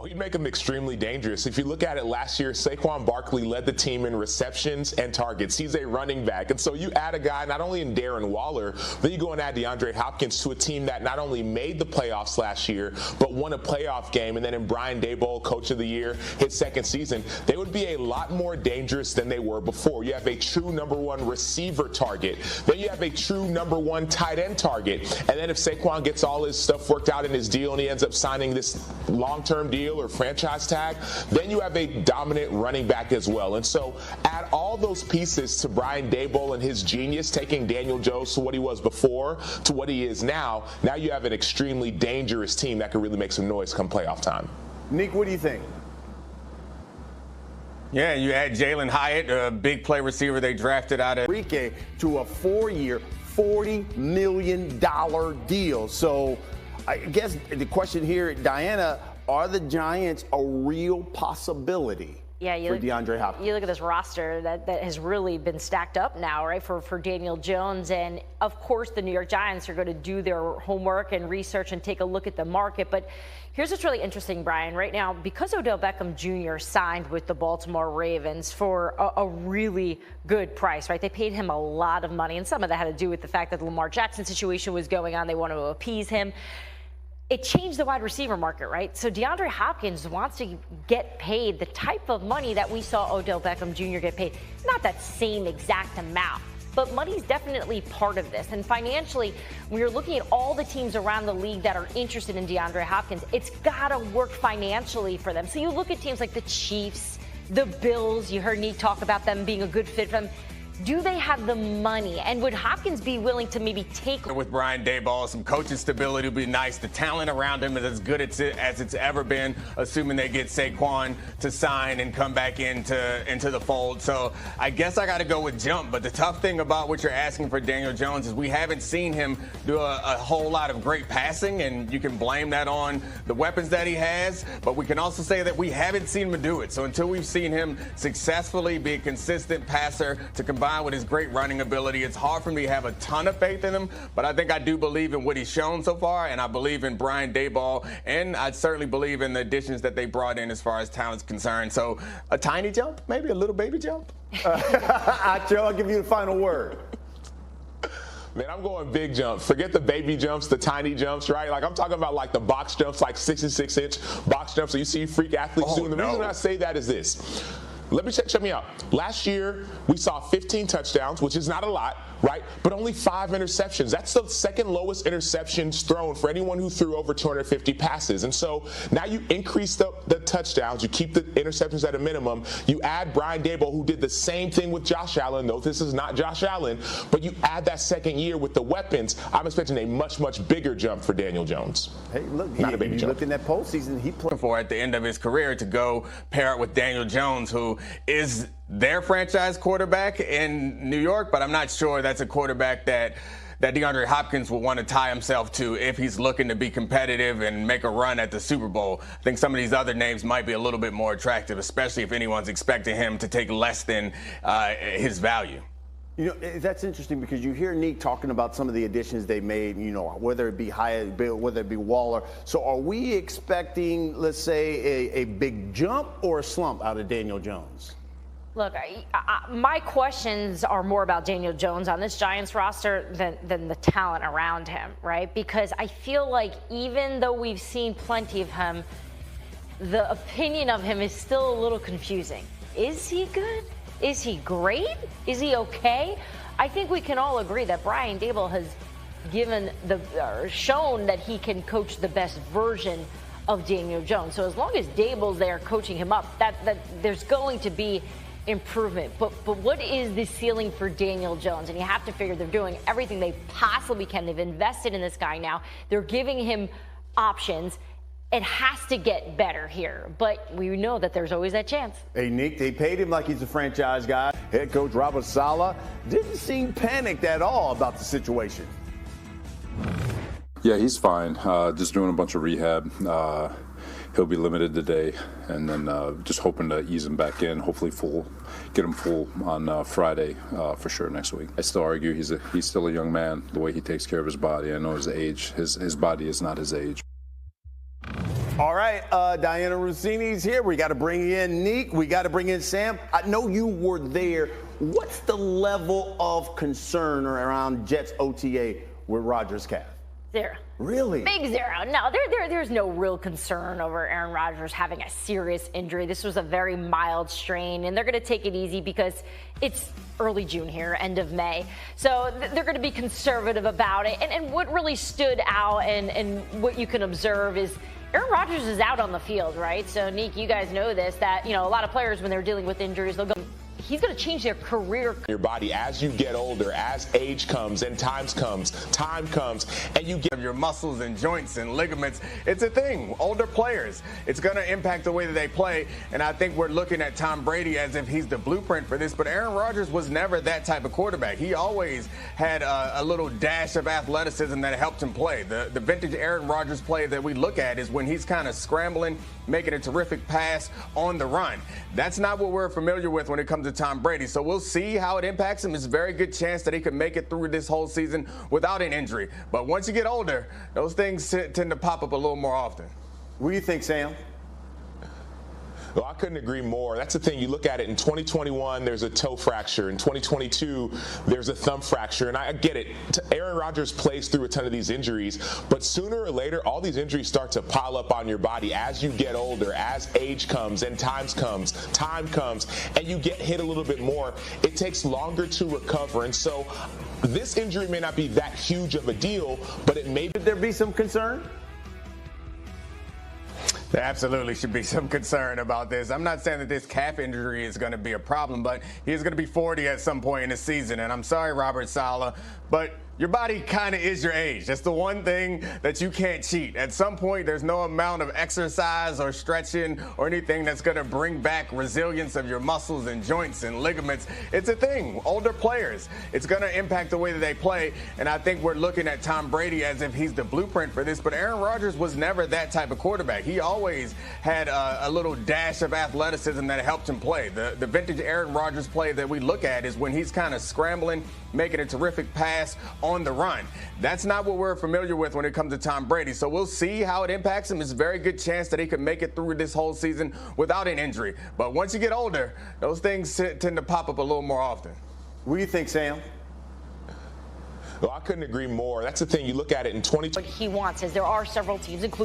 he'd make him extremely dangerous. If you look at it last year, Saquon Barkley led the team in receptions and targets. He's a running back. And so you add a guy not only in Darren Waller, then you go and add DeAndre Hopkins to a team that not only made the playoffs last year, but won a playoff game. And then in Brian Daboll, Coach of the Year, his second season, they would be a lot more dangerous than they were before. You have a true number one receiver target. Then you have a true number one tight end target. And then if Saquon gets all his stuff worked out in his deal and he ends up signing this long-term deal or franchise tag, then you have a dominant running back as well. And so add all those pieces to Brian Daboll and his genius, taking Daniel Jones to what he was before to what he is now. Now you have an extremely dangerous team that can really make some noise come playoff time. Nick, what do you think? Yeah, you add Jalen Hyatt, a big play receiver they drafted out of Enrique, to a 4-year, $40 million deal. So I guess the question here, Diana, are the Giants a real possibility? Yeah, for DeAndre Hopkins? You look at this roster that has really been stacked up now, right, for Daniel Jones. And, of course, the New York Giants are going to do their homework and research and take a look at the market. But here's what's really interesting, Brian. Right now, because Odell Beckham Jr. signed with the Baltimore Ravens for a really good price, right? They paid him a lot of money, and some of that had to do with the fact that the Lamar Jackson situation was going on. They wanted to appease him. It changed the wide receiver market, right? So DeAndre Hopkins wants to get paid the type of money that we saw Odell Beckham Jr. get paid. Not that same exact amount, but money's definitely part of this. And financially, when you're looking at all the teams around the league that are interested in DeAndre Hopkins, it's got to work financially for them. So you look at teams like the Chiefs, the Bills. You heard Nick talk about them being a good fit for them. Do they have the money? And would Hopkins be willing to maybe take... With Brian Daboll, some coaching stability would be nice. The talent around him is as good as it's ever been, assuming they get Saquon to sign and come back into the fold. So I guess I got to go with jump. But the tough thing about what you're asking for Daniel Jones is we haven't seen him do a whole lot of great passing, and you can blame that on the weapons that he has. But we can also say that we haven't seen him do it. So until we've seen him successfully be a consistent passer to combine with his great running ability, it's hard for me to have a ton of faith in him, but I think I do believe in what he's shown so far, and I believe in Brian Daboll, and I certainly believe in the additions that they brought in as far as talent's concerned. So a tiny jump, maybe a little baby jump. Acho, I'll give you the final word. Man, I'm going big jumps. Forget the baby jumps, the tiny jumps, right? Like, I'm talking about like the box jumps, like 66-inch box jumps that you see freak athletes doing. The reason I say that is this. Let me check me out. Last year, we saw 15 touchdowns, which is not a lot, right? But only 5 interceptions. That's the second lowest interceptions thrown for anyone who threw over 250 passes. And so now you increase the touchdowns. You keep the interceptions at a minimum. You add Brian Daboll, who did the same thing with Josh Allen, though this is not Josh Allen. But you add that second year with the weapons. I'm expecting a much, much bigger jump for Daniel Jones. Hey, look, you look in that postseason, he played for at the end of his career to go pair it with Daniel Jones, who is their franchise quarterback in New York, but I'm not sure that's a quarterback that DeAndre Hopkins will want to tie himself to if he's looking to be competitive and make a run at the Super Bowl. I think some of these other names might be a little bit more attractive, especially if anyone's expecting him to take less than his value. You know, that's interesting because you hear Nick talking about some of the additions they made, you know, whether it be Hyatt, whether it be Waller. So are we expecting, let's say, a big jump or a slump out of Daniel Jones? Look, my questions are more about Daniel Jones on this Giants roster than the talent around him, right? Because I feel like even though we've seen plenty of him, the opinion of him is still a little confusing. Is he good? Is he great? Is he okay? I think we can all agree that Brian Daboll has shown that he can coach the best version of Daniel Jones. So as long as Daboll's there coaching him up, that there's going to be improvement. But what is the ceiling for Daniel Jones? And you have to figure they're doing everything they possibly can. They've invested in this guy now. They're giving him options. It has to get better here, but we know that there's always that chance. Hey, Nick, they paid him like he's a franchise guy. Head coach Robert Saleh didn't seem panicked at all about the situation. Yeah, he's fine. Just doing a bunch of rehab. He'll be limited today, and then just hoping to ease him back in, hopefully get him full on Friday for sure next week. I still argue he's still a young man, the way he takes care of his body. I know his age, his body is not his age. All right, Diana Rossini's here. We got to bring in Neek. We got to bring in Sam. I know you were there. What's the level of concern around Jets OTA with Rodgers' calf? Zero. Really? Big zero. No, there's no real concern over Aaron Rodgers having a serious injury. This was a very mild strain, and they're going to take it easy because it's early June here, end of May. So they're going to be conservative about it. And what really stood out and what you can observe is Aaron Rodgers is out on the field, right? So, Neek, you guys know this, that, a lot of players, when they're dealing with injuries, they'll go, he's going to change their career. Your body as you get older, as age comes and time comes, and you get your muscles and joints and ligaments. It's a thing. Older players, it's going to impact the way that they play. And I think we're looking at Tom Brady as if he's the blueprint for this. But Aaron Rodgers was never that type of quarterback. He always had a little dash of athleticism that helped him play. The vintage Aaron Rodgers play that we look at is when he's kind of scrambling, making a terrific pass on the run. That's not what we're familiar with when it comes to Tom Brady. So we'll see how it impacts him. It's a very good chance that he could make it through this whole season without an injury. But once you get older, those things tend to pop up a little more often. What do you think, Sam? Well, I couldn't agree more. That's the thing. You look at it in 2021, there's a toe fracture. In 2022, there's a thumb fracture. And I get it. Aaron Rodgers plays through a ton of these injuries. But sooner or later, all these injuries start to pile up on your body as you get older, as age comes and time comes, and you get hit a little bit more. It takes longer to recover. And so this injury may not be that huge of a deal, but it may. Should there be some concern? There absolutely should be some concern about this. I'm not saying that this calf injury is going to be a problem, but he's going to be 40 at some point in the season. And I'm sorry, Robert Saleh, but your body kind of is your age. That's the one thing that you can't cheat. At some point, there's no amount of exercise or stretching or anything that's going to bring back resilience of your muscles and joints and ligaments. It's a thing. Older players, it's going to impact the way that they play. And I think we're looking at Tom Brady as if he's the blueprint for this. But Aaron Rodgers was never that type of quarterback. He always had a little dash of athleticism that helped him play. The vintage Aaron Rodgers play that we look at is when he's kind of scrambling, making a terrific pass on the run. That's not what we're familiar with when it comes to Tom Brady. So we'll see how it impacts him. It's a very good chance that he could make it through this whole season without an injury. But once you get older, those things tend to pop up a little more often. What do you think, Sam? Well, I couldn't agree more. That's the thing. You look at it in 2020. What he wants is there are several teams, including